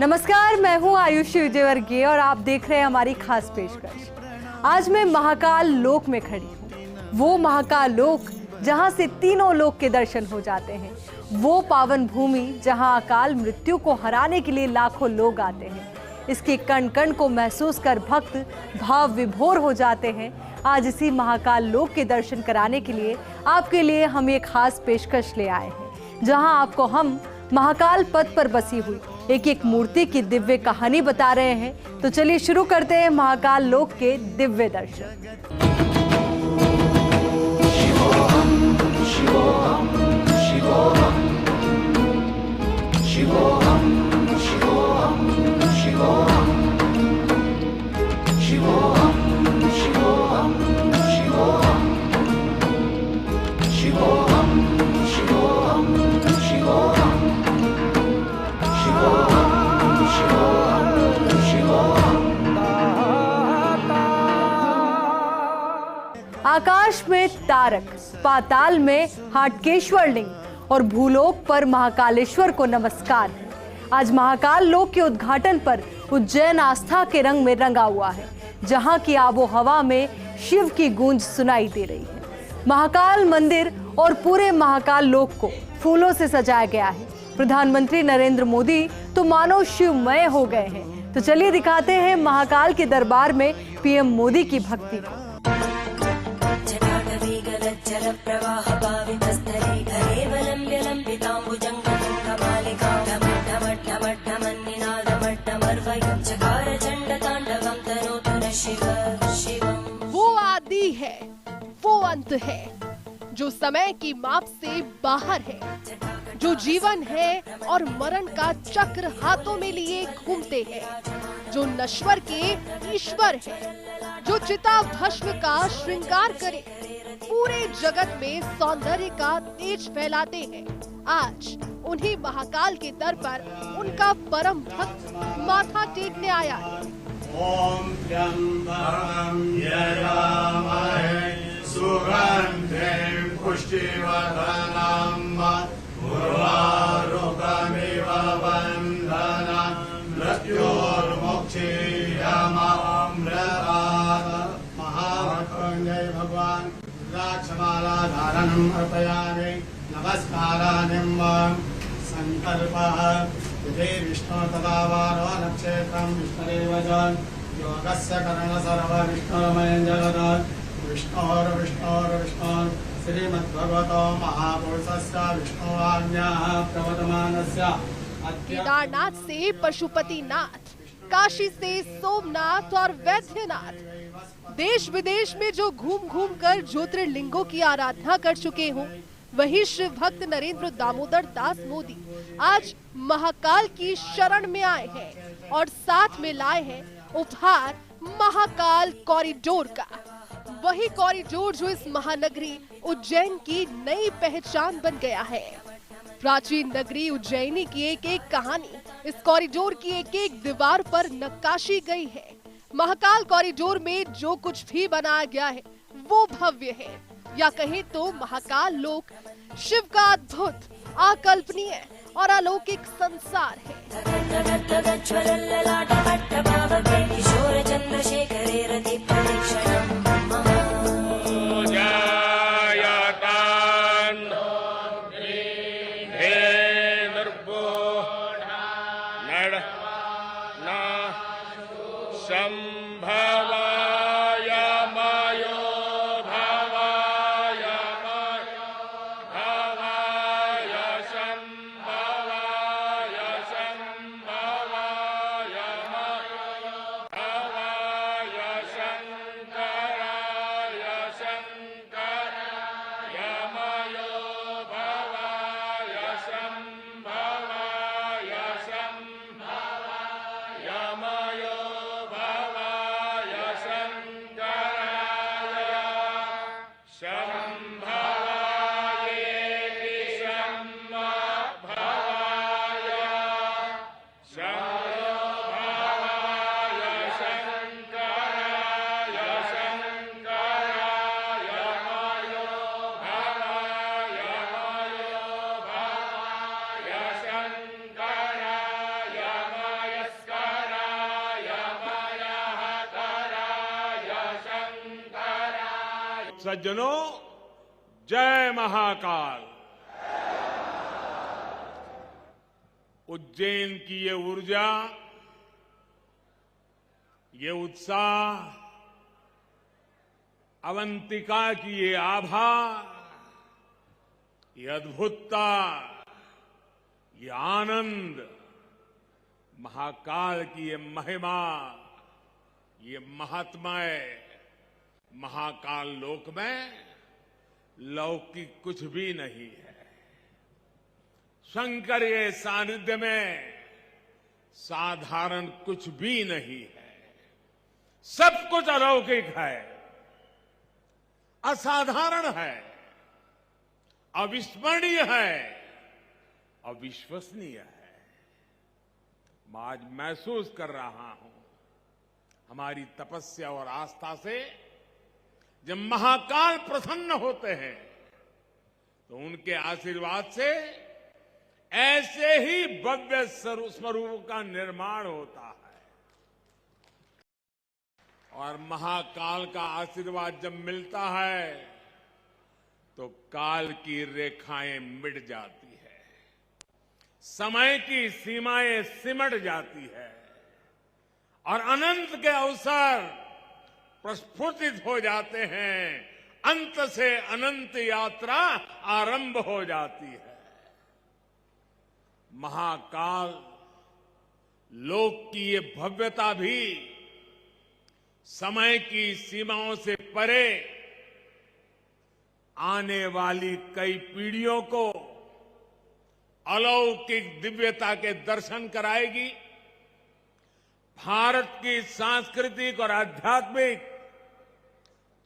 नमस्कार, मैं हूं आयुषी विजयवर्गीय और आप देख रहे हैं हमारी खास पेशकश। आज मैं महाकाल लोक में खड़ी हूं। वो महाकाल लोक जहां से तीनों लोक के दर्शन हो जाते हैं। वो पावन भूमि जहां अकाल मृत्यु को हराने के लिए लाखों लोग आते हैं। इसके कण कण को महसूस कर भक्त भाव विभोर हो जाते हैं। आज इसी महाकाल लोक के दर्शन कराने के लिए आपके लिए हम एक खास पेशकश ले आए हैं, जहां आपको हम महाकाल पथ पर बसी हुई एक एक मूर्ति की दिव्य कहानी बता रहे हैं। तो चलिए शुरू करते हैं महाकाल लोक के दिव्य दर्शन। शिवोहम शिवोहम शिवोहम शिवोहम शिवोहम शिवोहम शिवोहम शिवोहम शिवोहम शिवोहम शिवोहम शिवोहम आकाश में तारक, पाताल में हाटकेश्वर लिंग और भूलोक पर महाकालेश्वर को नमस्कार है। आज महाकाल लोक के उद्घाटन पर उज्जैन आस्था के रंग में रंगा हुआ है, जहां की आबो हवा में शिव की गूंज सुनाई दे रही है। महाकाल मंदिर और पूरे महाकाल लोक को फूलों से सजाया गया है। प्रधानमंत्री नरेंद्र मोदी तो मानो शिवमय हो गए हैं। तो चलिए दिखाते हैं महाकाल के दरबार में पीएम मोदी की भक्ति को। वो आदि है, वो अंत है, जो समय की माप से बाहर है, जो जीवन है और मरण का चक्र हाथों में लिए घूमते हैं, जो नश्वर के ईश्वर है, जो चिता भस्म का श्रृंगार करे, पूरे जगत में सौंदर्य का तेज फैलाते हैं। आज उन्हीं महाकाल के दर पर उनका परम भक्त माथा टेकने आया है। ओम त्र्यंबकं यजामहे सुगंधिं पुष्टिवर्धनं उर्वारुकमिव बन्धनं मृत्योर्मुक्षीयमामृतात्। महामृत्युंजय भगवान रुद्राक्षमाला धारणम् अर्पयामि। नमस्कारानिम्बं संकल्पः विधे विष्णु तदा वारो नक्षत्रं विष्णुरेव जन् योगस्य कर्ण सर्व विष्णुरमयं जगत् विष्णोर्विष्णोर्विष्णोर् श्रीमद्भगवतो महापुरुषस्य विष्णुवाज्ञाः प्रवर्तमानस्य। केदारनाथ से पशुपतिनाथ, काशी से सोमनाथ और वैद्यनाथ, देश विदेश में जो घूम घूम कर ज्योतिर्लिंगों की आराधना कर चुके हों, वही शिव भक्त नरेंद्र दामोदर दास मोदी आज महाकाल की शरण में आए हैं और साथ में लाए हैं उपहार महाकाल कॉरिडोर का। वही कॉरिडोर जो इस महानगरी उज्जैन की नई पहचान बन गया है। प्राचीन नगरी उज्जैनी की एक एक कहानी इस कॉरिडोर की एक एक दीवार पर नक्काशी गई है। महाकाल कॉरिडोर में जो कुछ भी बनाया गया है वो भव्य है, या कहे तो महाकाल लोक शिव का अद्भुत, अकल्पनीय और अलौकिक संसार है। सज्जनों, जय महाकाल। उज्जैन की ये ऊर्जा, ये उत्साह, अवंतिका की ये आभा, ये अद्भुतता, ये आनंद, महाकाल की ये महिमा, ये महात्मय, महाकाल लोक में लौकिक कुछ भी नहीं है। शंकर के सानिध्य में साधारण कुछ भी नहीं है। सब कुछ अलौकिक है, असाधारण है, अविस्मरणीय है, अविश्वसनीय है। मैं आज महसूस कर रहा हूं, हमारी तपस्या और आस्था से जब महाकाल प्रसन्न होते हैं तो उनके आशीर्वाद से ऐसे ही भव्य स्वरूप का निर्माण होता है। और महाकाल का आशीर्वाद जब मिलता है तो काल की रेखाएं मिट जाती है, समय की सीमाएं सिमट जाती है और अनंत के अवसर प्रस्फुटित हो जाते हैं। अंत से अनंत यात्रा आरंभ हो जाती है। महाकाल लोक की ये भव्यता भी समय की सीमाओं से परे आने वाली कई पीढ़ियों को अलौकिक दिव्यता के दर्शन कराएगी। भारत की सांस्कृतिक और आध्यात्मिक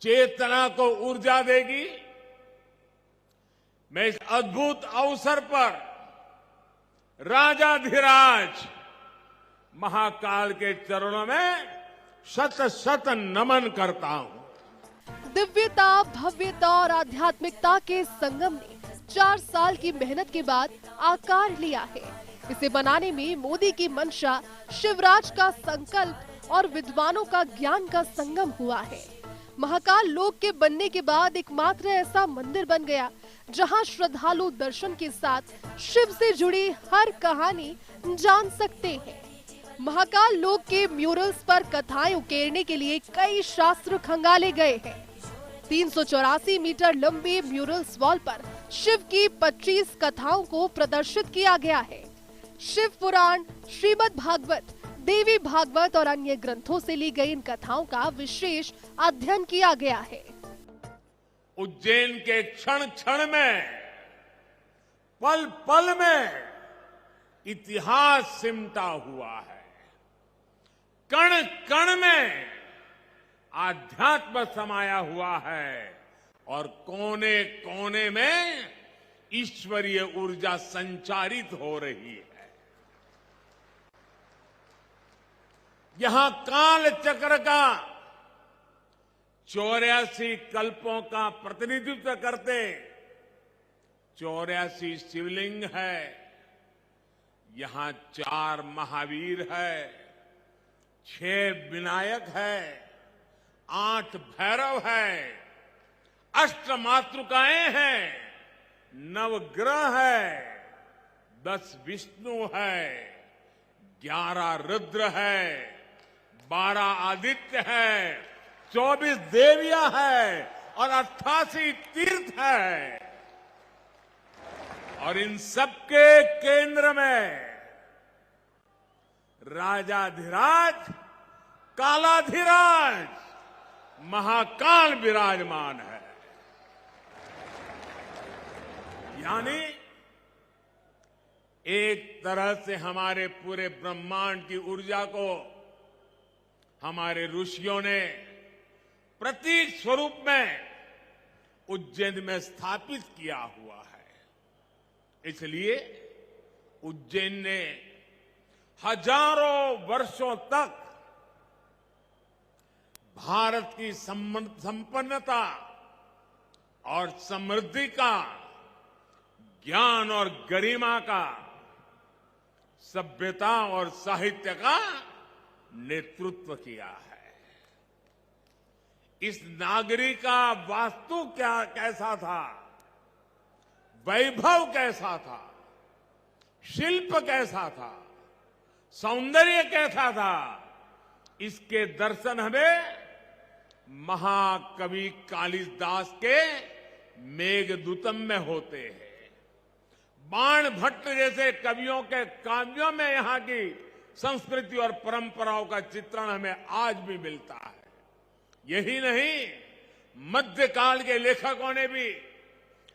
चेतना को ऊर्जा देगी। मैं इस अद्भुत अवसर पर राजाधिराज महाकाल के चरणों में शत शत नमन करता हूं। दिव्यता, भव्यता और आध्यात्मिकता के संगम ने 4 साल की मेहनत के बाद आकार लिया है। इसे बनाने में मोदी की मंशा, शिवराज का संकल्प और विद्वानों का ज्ञान का संगम हुआ है। महाकाल लोक के बनने के बाद एकमात्र ऐसा मंदिर बन गया जहां श्रद्धालु दर्शन के साथ शिव से जुड़ी हर कहानी जान सकते हैं। महाकाल लोक के म्यूरल्स पर कथाएं उकेरने के लिए कई शास्त्र खंगाले गए हैं। 384 मीटर लंबे म्यूरल्स वॉल पर शिव की 25 कथाओं को प्रदर्शित किया गया है। शिव पुराण, श्रीमद् भागवत, देवी भागवत और अन्य ग्रंथों से ली गई इन कथाओं का विशेष अध्ययन किया गया है। उज्जैन के क्षण क्षण में, पल पल में इतिहास सिमटा हुआ है। कण कण में आध्यात्म समाया हुआ है और कोने कोने में ईश्वरीय ऊर्जा संचारित हो रही है। यहां काल चक्र का 84 कल्पों का प्रतिनिधित्व करते 84 शिवलिंग है। यहां 4 महावीर है, 6 विनायक है, 8 भैरव है, 8 मातृकाएं हैं, 9 ग्रह है, 10 विष्णु है, 11 रुद्र है, 12 आदित्य है, 24 देवियां है और 88 तीर्थ है। और इन सबके केंद्र में राजाधिराज, कालाधिराज महाकाल विराजमान है। यानी एक तरह से हमारे पूरे ब्रह्मांड की ऊर्जा को हमारे ऋषियों ने प्रतीक स्वरूप में उज्जैन में स्थापित किया हुआ है। इसलिए उज्जैन ने हजारों वर्षों तक भारत की संपन्नता और समृद्धि का, ज्ञान और गरिमा का, सभ्यता और साहित्य का नेतृत्व किया है। इस नागरी का वास्तु कैसा था, वैभव कैसा था, शिल्प कैसा था, सौंदर्य कैसा था, इसके दर्शन हमें महाकवि कालिदास के मेघदूतम में होते हैं। बाण भट्ट जैसे कवियों के काव्यों में यहाँ की संस्कृति और परंपराओं का चित्रण हमें आज भी मिलता है। यही नहीं, मध्यकाल के लेखकों ने भी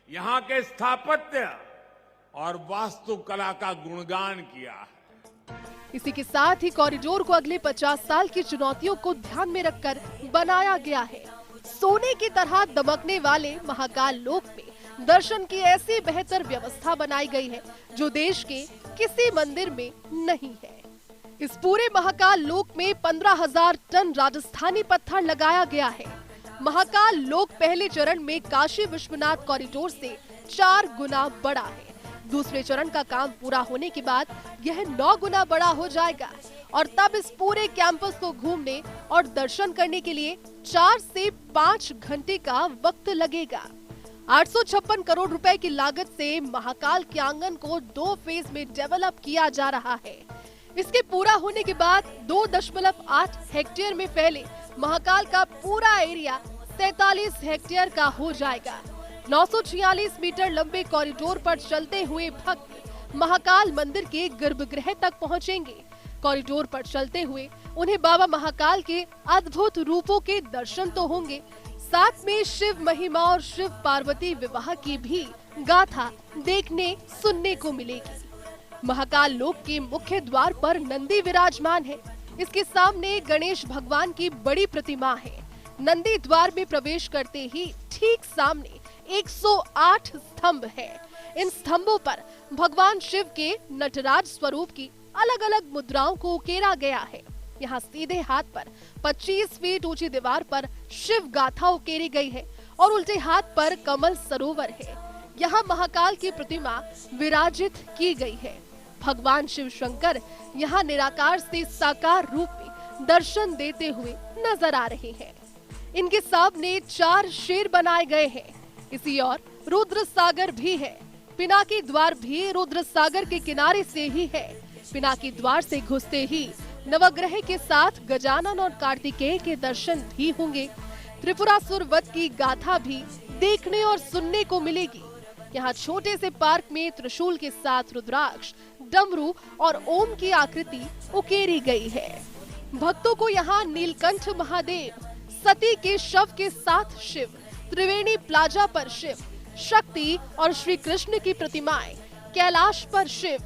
यहाँ के स्थापत्य और वास्तुकला का गुणगान किया है। इसी के साथ ही कॉरिडोर को अगले 50 साल की चुनौतियों को ध्यान में रखकर बनाया गया है। सोने की तरह दमकने वाले महाकाल लोक में दर्शन की ऐसी बेहतर व्यवस्था बनाई गई है जो देश के किसी मंदिर में नहीं है। इस पूरे महाकाल लोक में 15,000 टन राजस्थानी पत्थर लगाया गया है। महाकाल लोक पहले चरण में काशी विश्वनाथ कॉरिडोर से 4 गुना बड़ा है। दूसरे चरण का काम पूरा होने के बाद यह 9 गुना बड़ा हो जाएगा और तब इस पूरे कैंपस को घूमने और दर्शन करने के लिए 4 से 5 घंटे का वक्त लगेगा। 856 करोड़ रुपए की लागत से महाकाल के आंगन को 2 फेज में डेवलप किया जा रहा है। इसके पूरा होने के बाद 2.8 हेक्टेयर में फैले महाकाल का पूरा एरिया 43 हेक्टेयर का हो जाएगा। 946 मीटर लंबे कॉरिडोर पर चलते हुए भक्त महाकाल मंदिर के गर्भगृह तक पहुंचेंगे। कॉरिडोर पर चलते हुए उन्हें बाबा महाकाल के अद्भुत रूपों के दर्शन तो होंगे, साथ में शिव महिमा और शिव पार्वती विवाह की भी गाथा देखने सुनने को मिलेगी। महाकाल लोक के मुख्य द्वार पर नंदी विराजमान है। इसके सामने गणेश भगवान की बड़ी प्रतिमा है। नंदी द्वार में प्रवेश करते ही ठीक सामने 108 स्तंभ है। इन स्तंभों पर भगवान शिव के नटराज स्वरूप की अलग अलग मुद्राओं को उकेरा गया है। यहाँ सीधे हाथ पर 25 फीट ऊंची दीवार पर शिव गाथा उकेरी गई है और उल्टे हाथ पर कमल सरोवर है। यहाँ महाकाल की प्रतिमा विराजित की गई है। भगवान शिव शंकर यहाँ निराकार से साकार रूप में दर्शन देते हुए नजर आ रहे हैं। इनके सामने 4 शेर बनाए गए हैं। इसी ओर रुद्र सागर भी है। पिनाकी द्वार भी रुद्र सागर के किनारे से ही है। पिनाकी द्वार से घुसते ही नवग्रह के साथ गजानन और कार्तिकेय के दर्शन भी होंगे। त्रिपुरासुर वध की गाथा भी देखने और सुनने को मिलेगी। यहाँ छोटे से पार्क में त्रिशूल के साथ रुद्राक्ष, डमरू और ओम की आकृति उकेरी गई है। भक्तों को यहाँ नीलकंठ महादेव, सती के शव के साथ शिव, त्रिवेणी प्लाजा पर शिव, शक्ति और श्री कृष्ण की प्रतिमाएं, कैलाश पर शिव,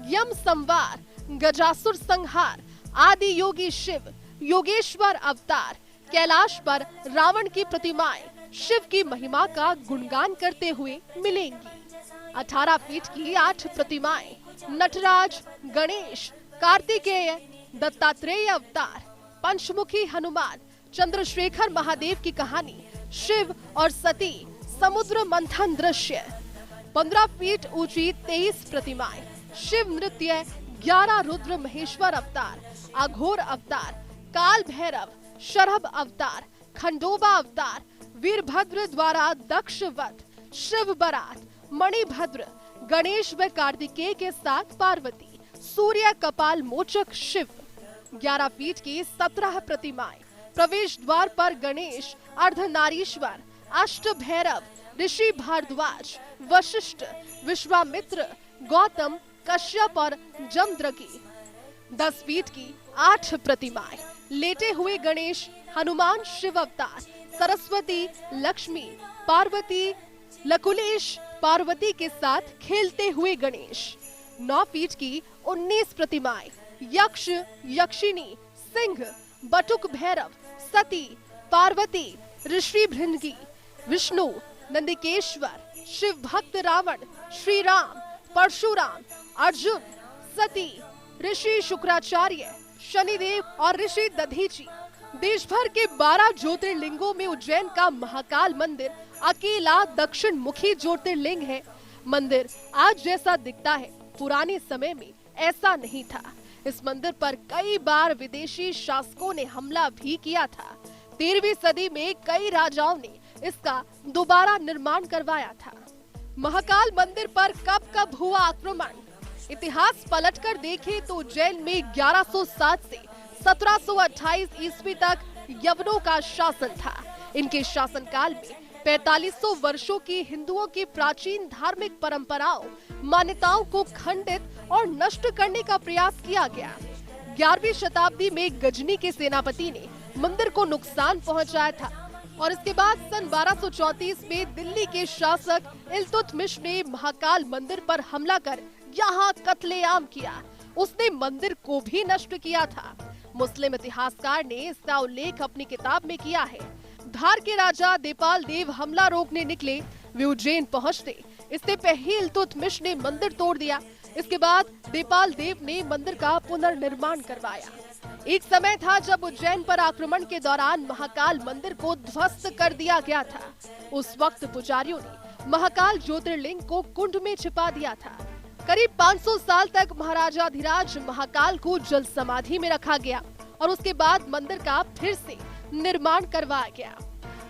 यम संवार, गजासुर संहार, आदि योगी शिव, योगेश्वर अवतार, कैलाश पर रावण की प्रतिमाएं शिव की महिमा का गुणगान करते हुए मिलेंगी। 18 फीट की 8 प्रतिमाएं नटराज, गणेश, कार्तिकेय, दत्तात्रेय अवतार, पंचमुखी हनुमान, चंद्रशेखर महादेव की कहानी, शिव और सती, समुद्र मंथन दृश्य। 15 फीट ऊंची 23 प्रतिमाएं, शिव नृत्य, 11 रुद्र महेश्वर अवतार, अघोर अवतार, काल भैरव, शरभ अवतार, खंडोबा अवतार, वीरभद्र द्वारा दक्ष वध, शिव बरात, मणिभद्र, गणेश व कार्तिकेय के साथ पार्वती, सूर्य कपाल मोचक शिव। 11 फीट की 17 प्रतिमाएं, प्रवेश द्वार पर गणेश, अर्धनारीश्वर, अष्ट भैरव, ऋषि भारद्वाज, वशिष्ठ, विश्वामित्र, गौतम, कश्यप और जमदग्नि। 10 फीट की 8 प्रतिमाएं, लेटे हुए गणेश, हनुमान शिव अवतार, सरस्वती, लक्ष्मी, पार्वती, लकुलेश, पार्वती के साथ खेलते हुए गणेश। 9 फीट की 19 प्रतिमाएं, यक्ष, यक्षिणी, सिंह, बटुक भैरव, सती, पार्वती, ऋषि भृंगी, विष्णु, नंदिकेश्वर, शिव भक्त रावण, श्री राम, परशुराम, अर्जुन, सती, ऋषि शुक्राचार्य, शनिदेव और ऋषि दधीची। देश भर के 12 ज्योतिर्लिंगों में उज्जैन का महाकाल मंदिर अकेला दक्षिण मुखी ज्योतिर्लिंग है। मंदिर आज जैसा दिखता है पुराने समय में ऐसा नहीं था। इस मंदिर पर कई बार विदेशी शासकों ने हमला भी किया था। 13वीं सदी में कई राजाओं ने इसका दोबारा निर्माण करवाया था। महाकाल मंदिर पर कब कब हुआ आक्रमण? इतिहास पलटकर देखें तो उज्जैन में 1107 से 1728 ईस्वी तक यवनों का शासन था। इनके शासनकाल में 4500 वर्षों की हिंदुओं की प्राचीन धार्मिक परंपराओं, मान्यताओं को खंडित और नष्ट करने का प्रयास किया गया। 11वीं शताब्दी में गजनी के सेनापति ने मंदिर को नुकसान पहुंचाया था और इसके बाद सन 1234 में दिल्ली के शासक इल्तुतमिश ने महाकाल मंदिर पर हमला कर यहाँ कत्लेआम किया। उसने मंदिर को भी नष्ट किया था। मुस्लिम इतिहासकार ने इसका उल्लेख अपनी किताब में किया है। धार के राजा देपाल देव हमला रोकने निकले, वे उज्जैन पहुंचते। इससे पहले इल्तुतमिश ने मंदिर तोड़ दिया। इसके बाद देपाल देव ने मंदिर का पुनर्निर्माण करवाया। एक समय था जब उज्जैन पर आक्रमण के दौरान महाकाल मंदिर को ध्वस्त कर दिया गया था। उस वक्त पुजारियों ने महाकाल ज्योतिर्लिंग को कुंड में छिपा दिया था। करीब 500 साल तक महाराजाधिराज महाकाल को जल समाधि में रखा गया और उसके बाद मंदिर का फिर से निर्माण करवाया गया।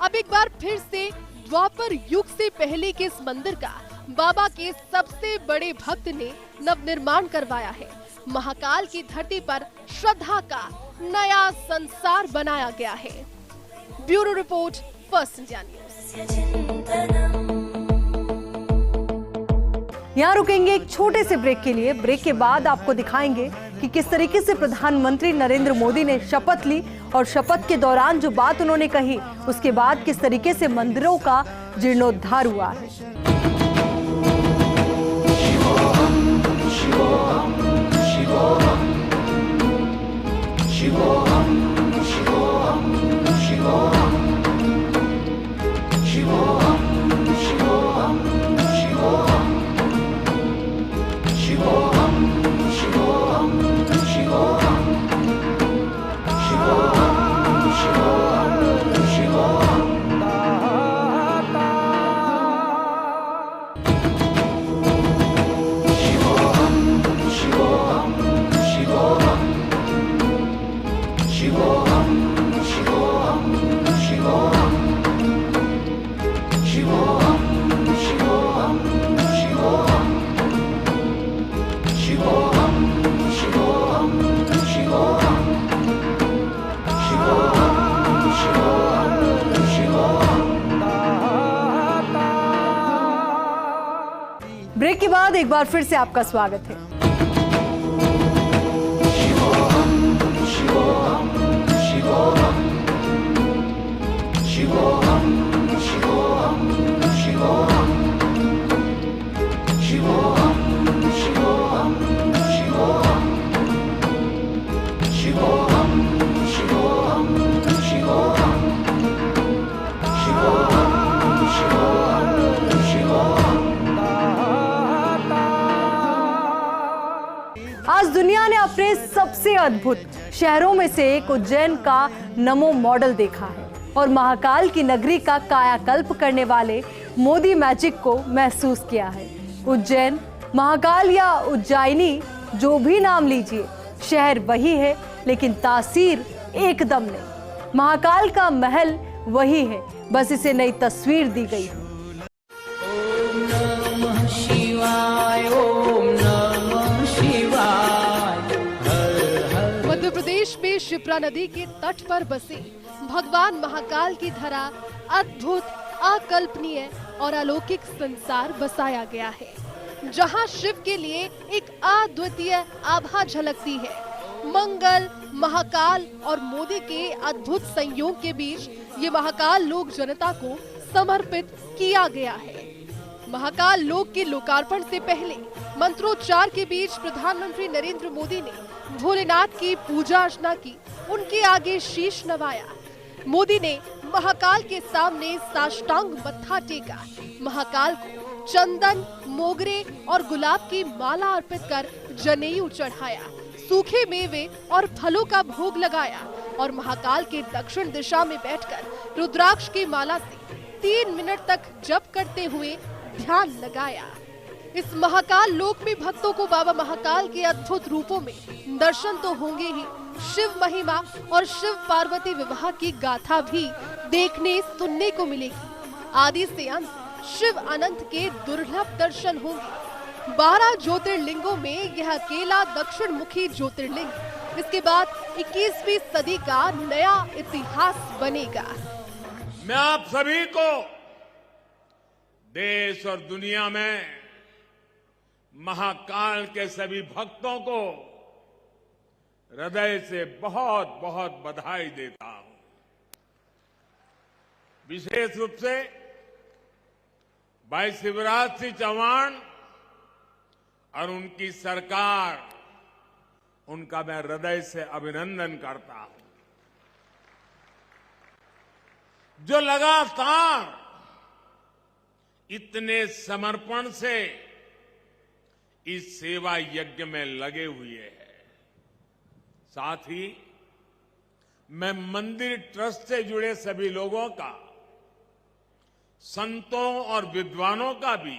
अब एक बार फिर से द्वापर युग से पहले के इस मंदिर का बाबा के सबसे बड़े भक्त ने नवनिर्माण करवाया है। महाकाल की धरती पर श्रद्धा का नया संसार बनाया गया है। Bureau report, first India news. यहाँ रुकेंगे एक छोटे से ब्रेक के लिए। ब्रेक के बाद आपको दिखाएंगे कि किस तरीके से प्रधानमंत्री नरेंद्र मोदी ने शपथ ली और शपथ के दौरान जो बात उन्होंने कही, उसके बाद किस तरीके से मंदिरों का जीर्णोद्धार हुआ है। ब्रेक के बाद एक बार फिर से आपका स्वागत है। आज दुनिया ने अपने सबसे अद्भुत शहरों में से एक उज्जैन का नमो मॉडल देखा है और महाकाल की नगरी का कायाकल्प करने वाले मोदी मैजिक को महसूस किया है। उज्जैन, महाकाल या उज्जैनी, जो भी नाम लीजिए, शहर वही है लेकिन तासीर एकदम नहीं। महाकाल का महल वही है, बस इसे नई तस्वीर दी गई है। मध्य प्रदेश में शिप्रा नदी के तट पर बसे भगवान महाकाल की धरा अद्भुत, अकल्पनीय और अलौकिक संसार बसाया गया है, जहां शिव के लिए एक अद्वितीय आभा झलकती है। मंगल, महाकाल और मोदी के अद्भुत संयोग के बीच ये महाकाल लोक जनता को समर्पित किया गया है। महाकाल लोक के लोकार्पण से पहले मंत्रोच्चार के बीच प्रधानमंत्री नरेंद्र मोदी ने भोलेनाथ की पूजा अर्चना की, उनके आगे शीश नवाया। मोदी ने महाकाल के सामने साष्टांग मत्था टेका, महाकाल को चंदन, मोगरे और गुलाब की माला अर्पित कर जनेऊ चढ़ाया, सूखे मेवे और फलों का भोग लगाया और महाकाल के दक्षिण दिशा में बैठकर रुद्राक्ष की माला से 3 मिनट तक जप करते हुए ध्यान लगाया। इस महाकाल लोक में भक्तों को बाबा महाकाल के अद्भुत रूपों में दर्शन तो होंगे ही, शिव महिमा और शिव पार्वती विवाह की गाथा भी देखने सुनने को मिलेगी। आदि से अंत शिव अनंत के दुर्लभ दर्शन होंगे। 12 ज्योतिर्लिंगों में यह अकेला दक्षिण मुखी ज्योतिर्लिंग इसके बाद 21वीं सदी का नया इतिहास बनेगा। मैं आप सभी को देश और दुनिया में महाकाल के सभी भक्तों को हृदय से बहुत बहुत बधाई देता हूं। विशेष रूप से भाई शिवराज सिंह चौहान और उनकी सरकार, उनका मैं हृदय से अभिनंदन करता हूं, जो लगातार इतने समर्पण से इस सेवा यज्ञ में लगे हुए हैं। साथ ही मैं मंदिर ट्रस्ट से जुड़े सभी लोगों का, संतों और विद्वानों का भी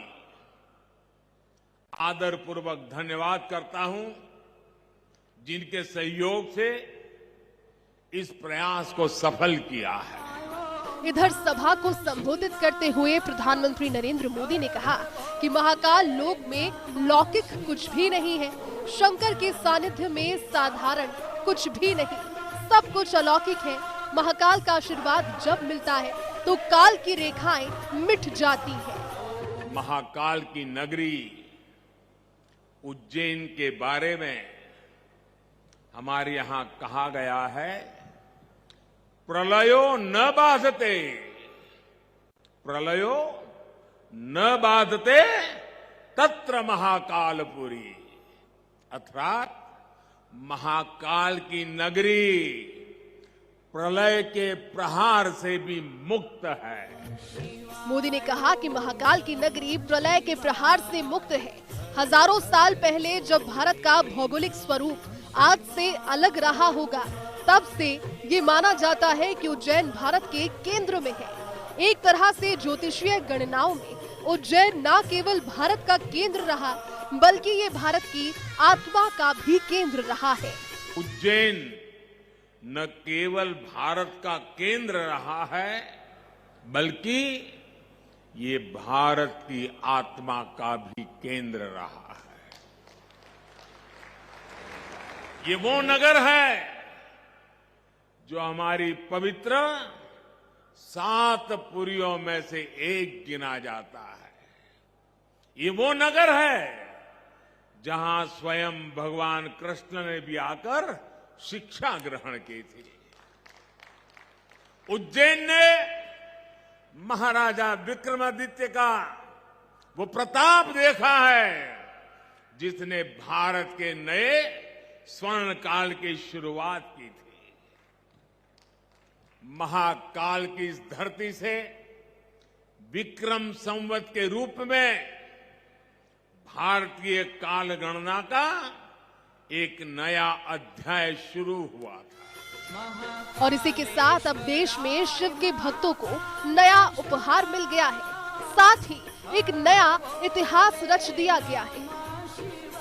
आदरपूर्वक धन्यवाद करता हूं, जिनके सहयोग से इस प्रयास को सफल किया है। इधर सभा को संबोधित करते हुए प्रधानमंत्री नरेंद्र मोदी ने कहा कि महाकाल लोक में लौकिक कुछ भी नहीं है, शंकर के सानिध्य में साधारण कुछ भी नहीं, सब कुछ अलौकिक है। महाकाल का आशीर्वाद जब मिलता है तो काल की रेखाएं मिट जाती हैं। महाकाल की नगरी उज्जैन के बारे में हमारे यहाँ कहा गया है, प्रलयो न बाधते, प्रलयो न बाधते तत्र महाकालपुरी, अर्थात महाकाल की नगरी प्रलय के प्रहार से भी मुक्त है। मोदी ने कहा कि महाकाल की नगरी प्रलय के प्रहार से मुक्त है। हजारों साल पहले जब भारत का भौगोलिक स्वरूप आज से अलग रहा होगा, तब से ये माना जाता है कि उज्जैन भारत के केंद्र में है। एक तरह से ज्योतिषीय गणनाओं में उज्जैन न केवल भारत का केंद्र रहा, बल्कि ये भारत की आत्मा का भी केंद्र रहा है। उज्जैन न केवल भारत का केंद्र रहा है, बल्कि ये भारत की आत्मा का भी केंद्र रहा है। ये वो नगर है जो हमारी पवित्र 7 पुरियों में से एक गिना जाता है। ये वो नगर है जहां स्वयं भगवान कृष्ण ने भी आकर शिक्षा ग्रहण की थी। उज्जैन ने महाराजा विक्रमादित्य का वो प्रताप देखा है जिसने भारत के नए स्वर्ण काल की शुरुआत की थी। महाकाल की इस धरती से विक्रम संवत के रूप में भारतीय काल गणना का एक नया अध्याय शुरू हुआ था। और इसी के साथ अब देश में शिव के भक्तों को नया उपहार मिल गया है, साथ ही एक नया इतिहास रच दिया गया है।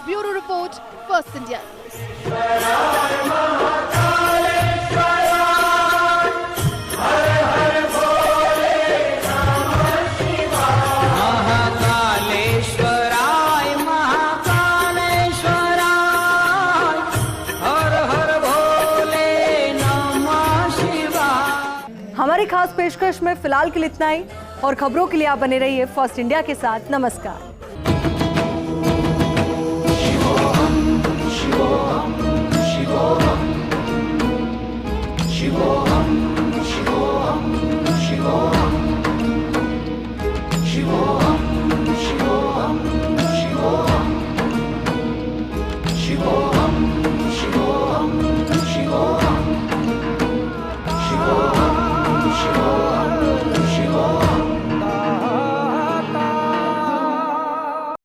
ब्यूरो रिपोर्ट, फर्स्ट इंडिया हमारी खास पेशकश में फिलहाल के लिए इतना ही, और खबरों के लिए आप बने रहिए फर्स्ट इंडिया के साथ। नमस्कार।